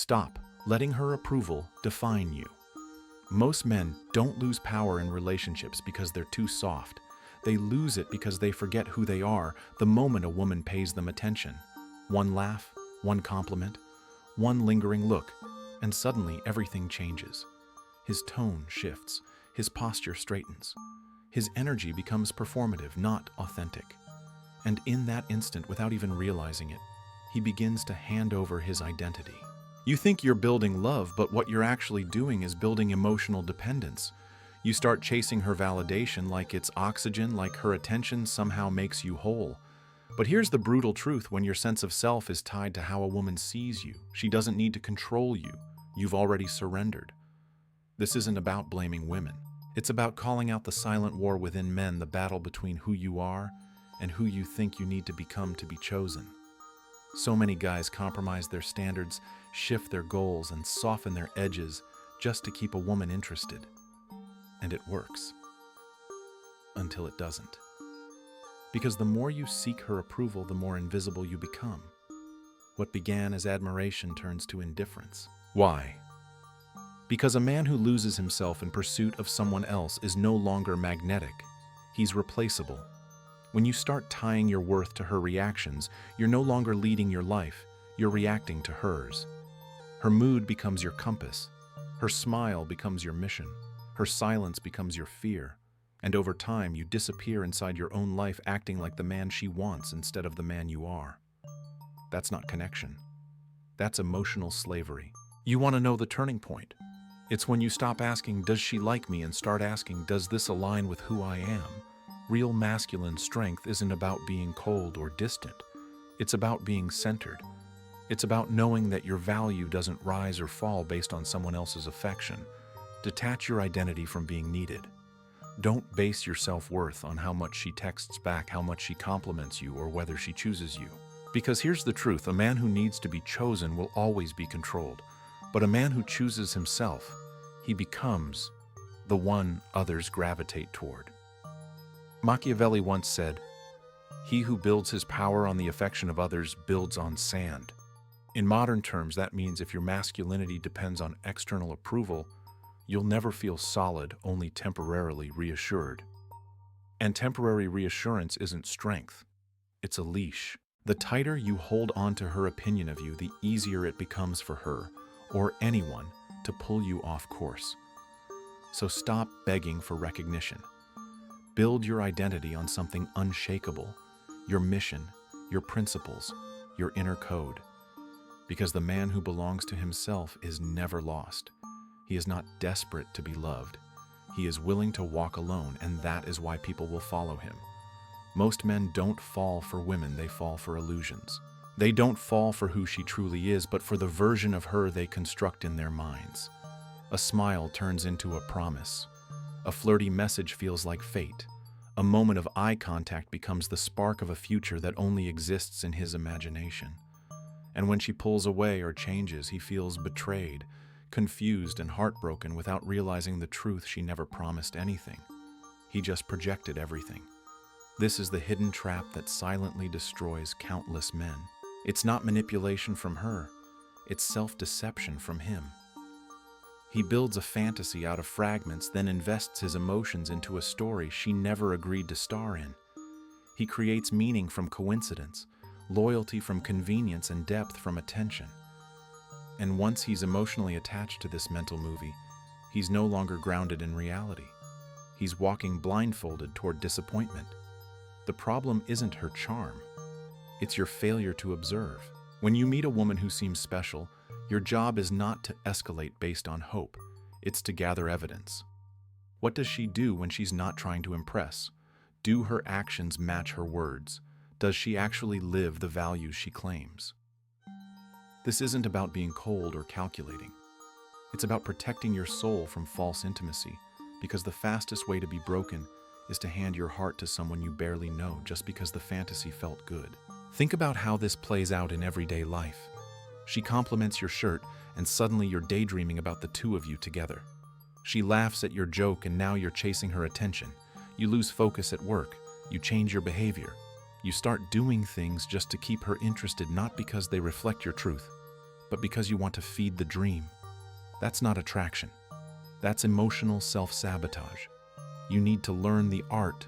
Stop letting her approval define you. Most men don't lose power in relationships because they're too soft. They lose it because they forget who they are the moment a woman pays them attention. One laugh, one compliment, one lingering look, and suddenly everything changes. His tone shifts, his posture straightens. His energy becomes performative, not authentic. And in that instant, without even realizing it, he begins to hand over his identity. You think you're building love, but what you're actually doing is building emotional dependence. You start chasing her validation like it's oxygen, like her attention somehow makes you whole. But here's the brutal truth: when your sense of self is tied to how a woman sees you, she doesn't need to control you. You've already surrendered. This isn't about blaming women. It's about calling out the silent war within men, the battle between who you are and who you think you need to become to be chosen. So many guys compromise their standards, shift their goals, and soften their edges just to keep a woman interested. And it works. Until it doesn't. Because the more you seek her approval, the more invisible you become. What began as admiration turns to indifference. Why? Because a man who loses himself in pursuit of someone else is no longer magnetic. He's replaceable. When you start tying your worth to her reactions, you're no longer leading your life, you're reacting to hers. Her mood becomes your compass. Her smile becomes your mission. Her silence becomes your fear. And over time, you disappear inside your own life, acting like the man she wants instead of the man you are. That's not connection. That's emotional slavery. You want to know the turning point? It's when you stop asking, does she like me, and start asking, does this align with who I am? Real masculine strength isn't about being cold or distant. It's about being centered. It's about knowing that your value doesn't rise or fall based on someone else's affection. Detach your identity from being needed. Don't base your self-worth on how much she texts back, how much she compliments you, or whether she chooses you. Because here's the truth: a man who needs to be chosen will always be controlled. But a man who chooses himself, he becomes the one others gravitate toward. Machiavelli once said, "He who builds his power on the affection of others builds on sand." In modern terms, that means if your masculinity depends on external approval, you'll never feel solid, only temporarily reassured. And temporary reassurance isn't strength. It's a leash. The tighter you hold on to her opinion of you, the easier it becomes for her, or anyone, to pull you off course. So stop begging for recognition. Build your identity on something unshakable: your mission, your principles, your inner code. Because the man who belongs to himself is never lost. He is not desperate to be loved. He is willing to walk alone, and that is why people will follow him. Most men don't fall for women, they fall for illusions. They don't fall for who she truly is, but for the version of her they construct in their minds. A smile turns into a promise. A flirty message feels like fate. A moment of eye contact becomes the spark of a future that only exists in his imagination. And when she pulls away or changes, he feels betrayed, confused and heartbroken without realizing the truth: she never promised anything. He just projected everything. This is the hidden trap that silently destroys countless men. It's not manipulation from her, it's self-deception from him. He builds a fantasy out of fragments, then invests his emotions into a story she never agreed to star in. He creates meaning from coincidence, loyalty from convenience, and depth from attention. And once he's emotionally attached to this mental movie, he's no longer grounded in reality. He's walking blindfolded toward disappointment. The problem isn't her charm. It's your failure to observe. When you meet a woman who seems special, your job is not to escalate based on hope. It's to gather evidence. What does she do when she's not trying to impress? Do her actions match her words? Does she actually live the values she claims? This isn't about being cold or calculating. It's about protecting your soul from false intimacy, because the fastest way to be broken is to hand your heart to someone you barely know just because the fantasy felt good. Think about how this plays out in everyday life. She compliments your shirt, and suddenly you're daydreaming about the two of you together. She laughs at your joke, and now you're chasing her attention. You lose focus at work. You change your behavior. You start doing things just to keep her interested, not because they reflect your truth. but because you want to feed the dream. That's not attraction. That's emotional self-sabotage. You need to learn the art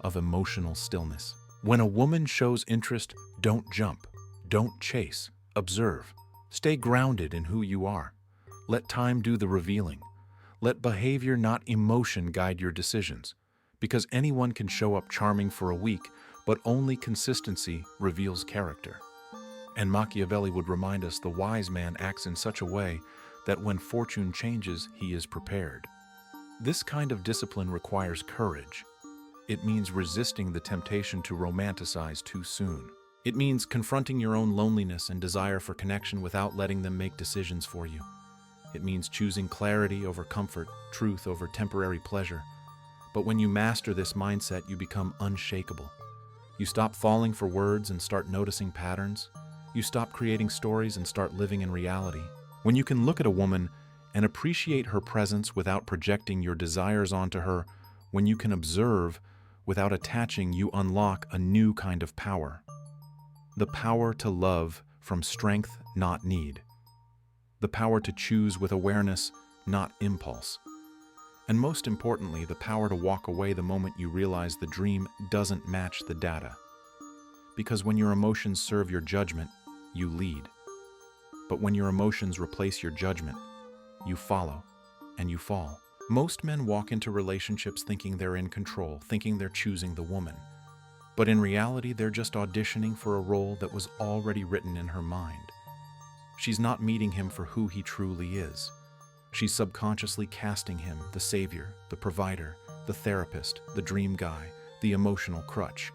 of emotional stillness. When a woman shows interest, don't jump, don't chase, observe. Stay grounded in who you are. Let time do the revealing. Let behavior, not emotion, guide your decisions. Because anyone can show up charming for a week, but only consistency reveals character. And Machiavelli would remind us the wise man acts in such a way that when fortune changes, he is prepared. This kind of discipline requires courage. It means resisting the temptation to romanticize too soon. It means confronting your own loneliness and desire for connection without letting them make decisions for you. It means choosing clarity over comfort, truth over temporary pleasure. But when you master this mindset, you become unshakable. You stop falling for words and start noticing patterns. You stop creating stories and start living in reality. When you can look at a woman and appreciate her presence without projecting your desires onto her, when you can observe without attaching, you unlock a new kind of power. The power to love from strength, not need. The power to choose with awareness, not impulse. And most importantly, the power to walk away the moment you realize the dream doesn't match the data. Because when your emotions serve your judgment, you lead. But when your emotions replace your judgment, you follow and you fall. Most men walk into relationships thinking they're in control, thinking they're choosing the woman. But in reality, they're just auditioning for a role that was already written in her mind. She's not meeting him for who he truly is. She's subconsciously casting him the savior, the provider, the therapist, the dream guy, the emotional crutch.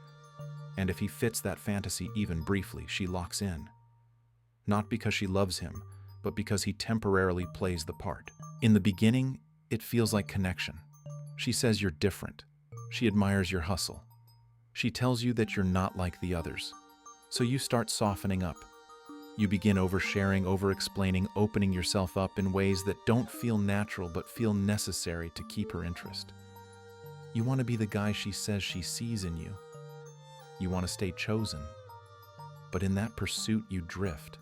And if he fits that fantasy even briefly, she locks in. Not because she loves him, but because he temporarily plays the part. In the beginning, it feels like connection. She says you're different. She admires your hustle. She tells you that you're not like the others. So you start softening up. You begin oversharing, over-explaining, opening yourself up in ways that don't feel natural but feel necessary to keep her interest. You want to be the guy she says she sees in you. You want to stay chosen. But in that pursuit, you drift.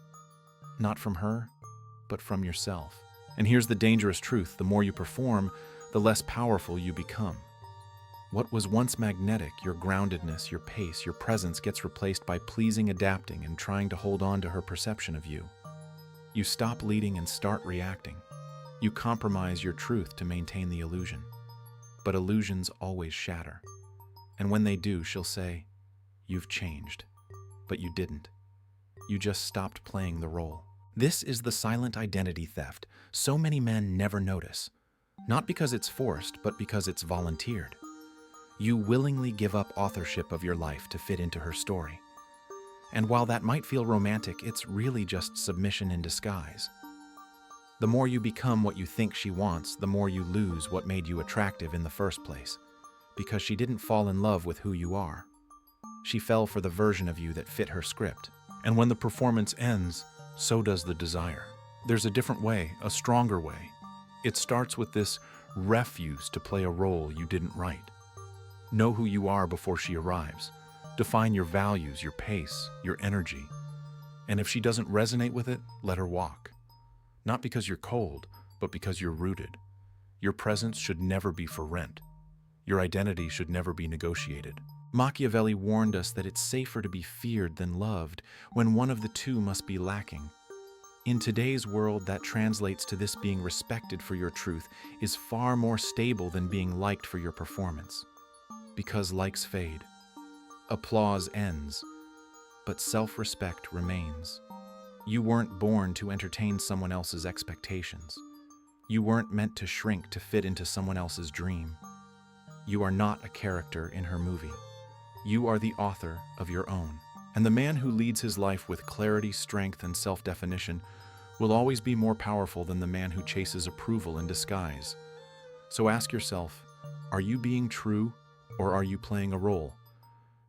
Not from her, but from yourself. And here's the dangerous truth. The more you perform, the less powerful you become. What was once magnetic, your groundedness, your pace, your presence, gets replaced by pleasing, adapting, and trying to hold on to her perception of you. You stop leading and start reacting. You compromise your truth to maintain the illusion. But illusions always shatter. And when they do, she'll say, "You've changed." But you didn't. You just stopped playing the role. This is the silent identity theft so many men never notice. Not because it's forced, but because it's volunteered. You willingly give up authorship of your life to fit into her story. And while that might feel romantic, it's really just submission in disguise. The more you become what you think she wants, the more you lose what made you attractive in the first place. Because she didn't fall in love with who you are. She fell for the version of you that fit her script. And when the performance ends, so does the desire. There's a different way, a stronger way. It starts with this refuse to play a role you didn't write. Know who you are before she arrives. Define your values, your pace, your energy. And if she doesn't resonate with it, let her walk. Not because you're cold, but because you're rooted. Your presence should never be for rent. Your identity should never be negotiated. Machiavelli warned us that it's safer to be feared than loved when one of the two must be lacking. In today's world, that translates to this: being respected for your truth is far more stable than being liked for your performance. Because likes fade, applause ends, but self-respect remains. You weren't born to entertain someone else's expectations. You weren't meant to shrink to fit into someone else's dream. You are not a character in her movie. You are the author of your own. And the man who leads his life with clarity, strength, and self-definition will always be more powerful than the man who chases approval in disguise. So ask yourself, are you being true or are you playing a role?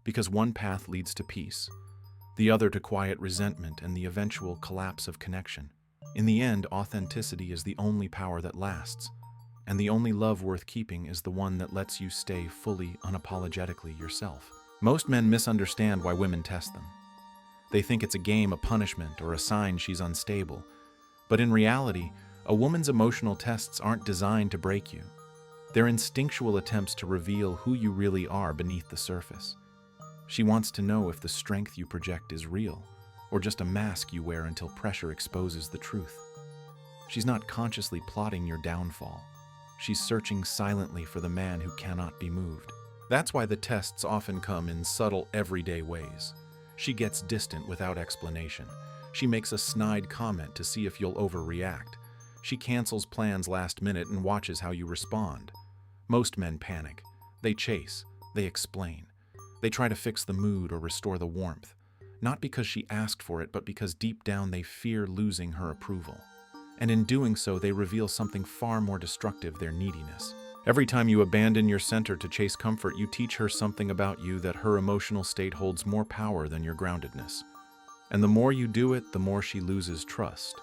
Because one path leads to peace, the other to quiet resentment and the eventual collapse of connection. In the end, authenticity is the only power that lasts, and the only love worth keeping is the one that lets you stay fully, unapologetically yourself. Most men misunderstand why women test them. They think it's a game, a punishment, or a sign she's unstable. But in reality, a woman's emotional tests aren't designed to break you. They're instinctual attempts to reveal who you really are beneath the surface. She wants to know if the strength you project is real, or just a mask you wear until pressure exposes the truth. She's not consciously plotting your downfall. She's searching silently for the man who cannot be moved. That's why the tests often come in subtle, everyday ways. She gets distant without explanation. She makes a snide comment to see if you'll overreact. She cancels plans last minute and watches how you respond. Most men panic. They chase. They explain. They try to fix the mood or restore the warmth. Not because she asked for it, but because deep down they fear losing her approval. And in doing so, they reveal something far more destructive, their neediness. Every time you abandon your center to chase comfort, you teach her something about you, that her emotional state holds more power than your groundedness. And the more you do it, the more she loses trust.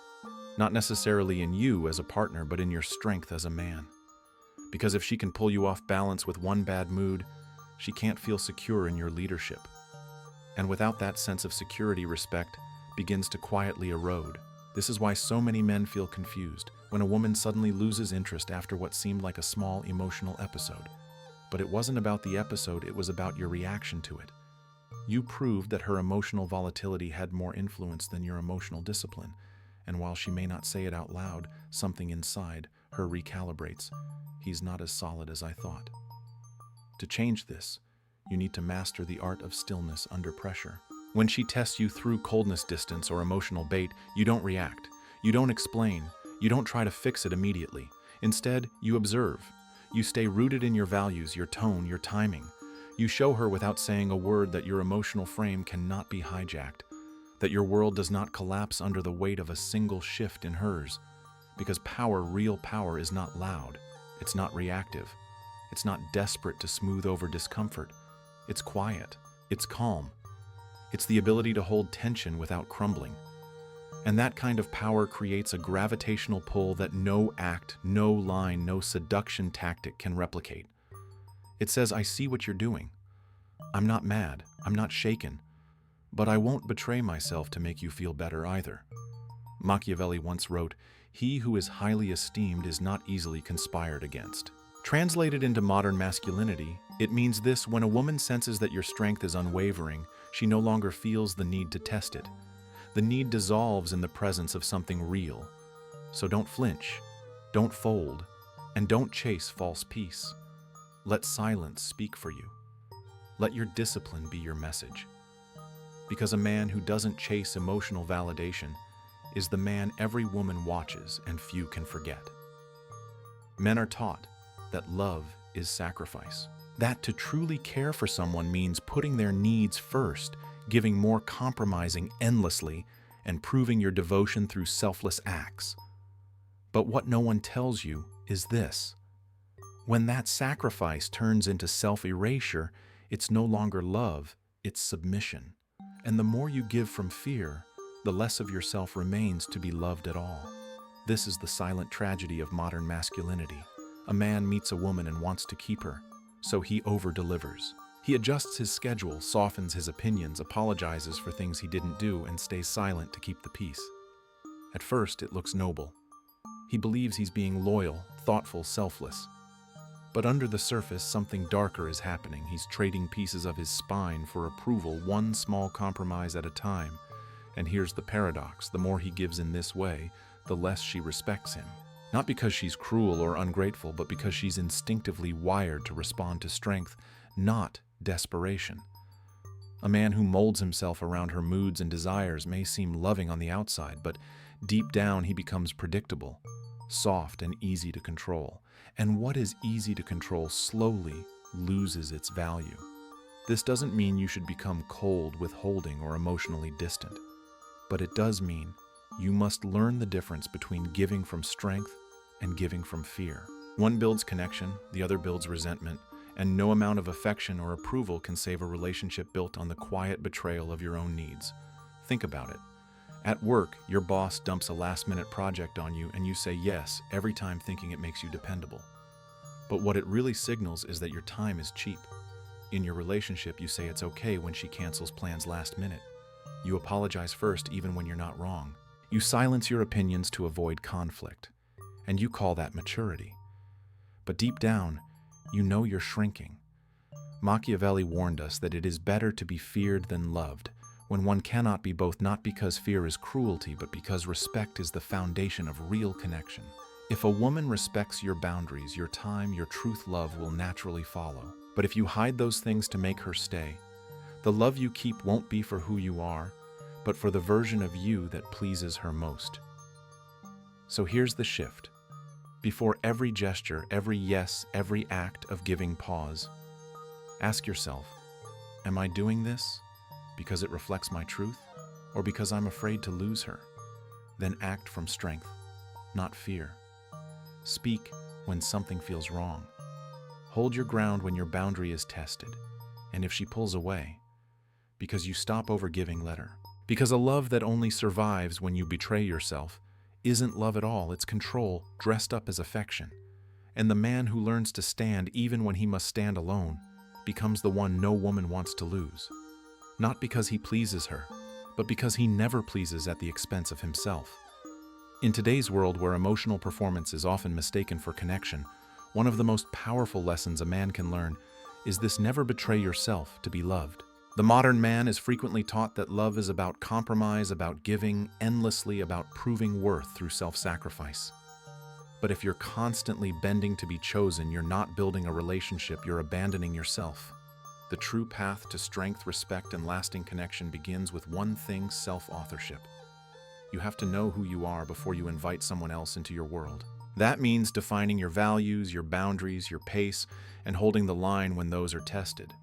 Not necessarily in you as a partner, but in your strength as a man. Because if she can pull you off balance with one bad mood, she can't feel secure in your leadership. And without that sense of security, respect begins to quietly erode. This is why so many men feel confused when a woman suddenly loses interest after what seemed like a small emotional episode. But it wasn't about the episode, it was about your reaction to it. You proved that her emotional volatility had more influence than your emotional discipline, and while she may not say it out loud, something inside her recalibrates. He's not as solid as I thought. To change this, you need to master the art of stillness under pressure. When she tests you through coldness, distance, or emotional bait, you don't react. You don't explain. You don't try to fix it immediately. Instead, you observe. You stay rooted in your values, your tone, your timing. You show her without saying a word that your emotional frame cannot be hijacked, that your world does not collapse under the weight of a single shift in hers. Because power, real power, is not loud. It's not reactive. It's not desperate to smooth over discomfort. It's quiet. It's calm. It's the ability to hold tension without crumbling. And that kind of power creates a gravitational pull that no act, no line, no seduction tactic can replicate. It says, I see what you're doing. I'm not mad. I'm not shaken. But I won't betray myself to make you feel better either. Machiavelli once wrote, "He who is highly esteemed is not easily conspired against." Translated into modern masculinity, it means this: when a woman senses that your strength is unwavering, she no longer feels the need to test it. The need dissolves in the presence of something real. So don't flinch, don't fold, and don't chase false peace. Let silence speak for you. Let your discipline be your message. Because a man who doesn't chase emotional validation is the man every woman watches and few can forget. Men are taught that love is sacrifice. That to truly care for someone means putting their needs first, giving more, compromising endlessly, and proving your devotion through selfless acts. But what no one tells you is this: when that sacrifice turns into self-erasure, it's no longer love, it's submission. And the more you give from fear, the less of yourself remains to be loved at all. This is the silent tragedy of modern masculinity. A man meets a woman and wants to keep her, so he over-delivers. He adjusts his schedule, softens his opinions, apologizes for things he didn't do, and stays silent to keep the peace. At first, it looks noble. He believes he's being loyal, thoughtful, selfless. But under the surface, something darker is happening. He's trading pieces of his spine for approval, one small compromise at a time. And here's the paradox: the more he gives in this way, the less she respects him. Not because she's cruel or ungrateful, but because she's instinctively wired to respond to strength, not desperation. A man who molds himself around her moods and desires may seem loving on the outside, but deep down he becomes predictable, soft, and easy to control. And what is easy to control slowly loses its value. This doesn't mean you should become cold, withholding, or emotionally distant. But it does mean you must learn the difference between giving from strength and giving from fear. One builds connection, the other builds resentment, and no amount of affection or approval can save a relationship built on the quiet betrayal of your own needs. Think about it. At work, your boss dumps a last-minute project on you and you say yes every time, thinking it makes you dependable. But what it really signals is that your time is cheap. In your relationship, you say it's okay when she cancels plans last minute. You apologize first even when you're not wrong. You silence your opinions to avoid conflict, and you call that maturity. But deep down, you know you're shrinking. Machiavelli warned us that it is better to be feared than loved, when one cannot be both, not because fear is cruelty, but because respect is the foundation of real connection. If a woman respects your boundaries, your time, your truth, love will naturally follow. But if you hide those things to make her stay, the love you keep won't be for who you are, but for the version of you that pleases her most. So here's the shift. Before every gesture, every yes, every act of giving pause, ask yourself, am I doing this because it reflects my truth, or because I'm afraid to lose her? Then act from strength, not fear. Speak when something feels wrong. Hold your ground when your boundary is tested, and if she pulls away, because you stop overgiving, let her. Because a love that only survives when you betray yourself isn't love at all, it's control dressed up as affection. And the man who learns to stand even when he must stand alone becomes the one no woman wants to lose. Not because he pleases her, but because he never pleases at the expense of himself. In today's world where emotional performance is often mistaken for connection, one of the most powerful lessons a man can learn is this: never betray yourself to be loved. The modern man is frequently taught that love is about compromise, about giving, endlessly about proving worth through self-sacrifice. But if you're constantly bending to be chosen, you're not building a relationship, you're abandoning yourself. The true path to strength, respect, and lasting connection begins with one thing: self-authorship. You have to know who you are before you invite someone else into your world. That means defining your values, your boundaries, your pace, and holding the line when those are tested.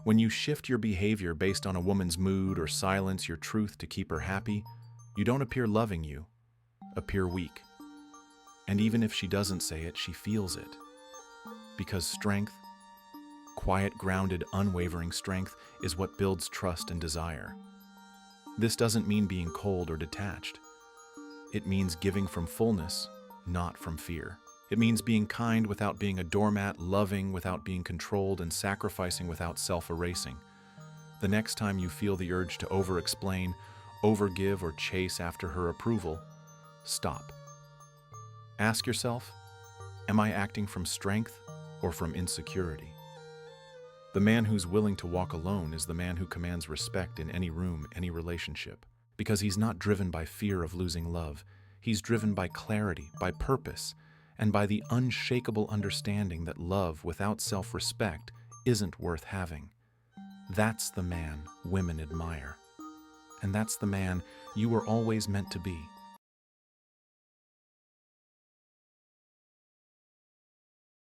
When you shift your behavior based on a woman's mood or silence your truth to keep her happy, you don't appear loving, you appear weak. And even if she doesn't say it, she feels it. Because strength, quiet, grounded, unwavering strength, is what builds trust and desire. This doesn't mean being cold or detached. It means giving from fullness, not from fear. It means being kind without being a doormat, loving without being controlled, and sacrificing without self-erasing. The next time you feel the urge to over-explain, overgive, or chase after her approval, stop. Ask yourself, am I acting from strength or from insecurity? The man who's willing to walk alone is the man who commands respect in any room, any relationship. Because he's not driven by fear of losing love. He's driven by clarity, by purpose, and by the unshakable understanding that love without self-respect isn't worth having. That's the man women admire. And that's the man you were always meant to be.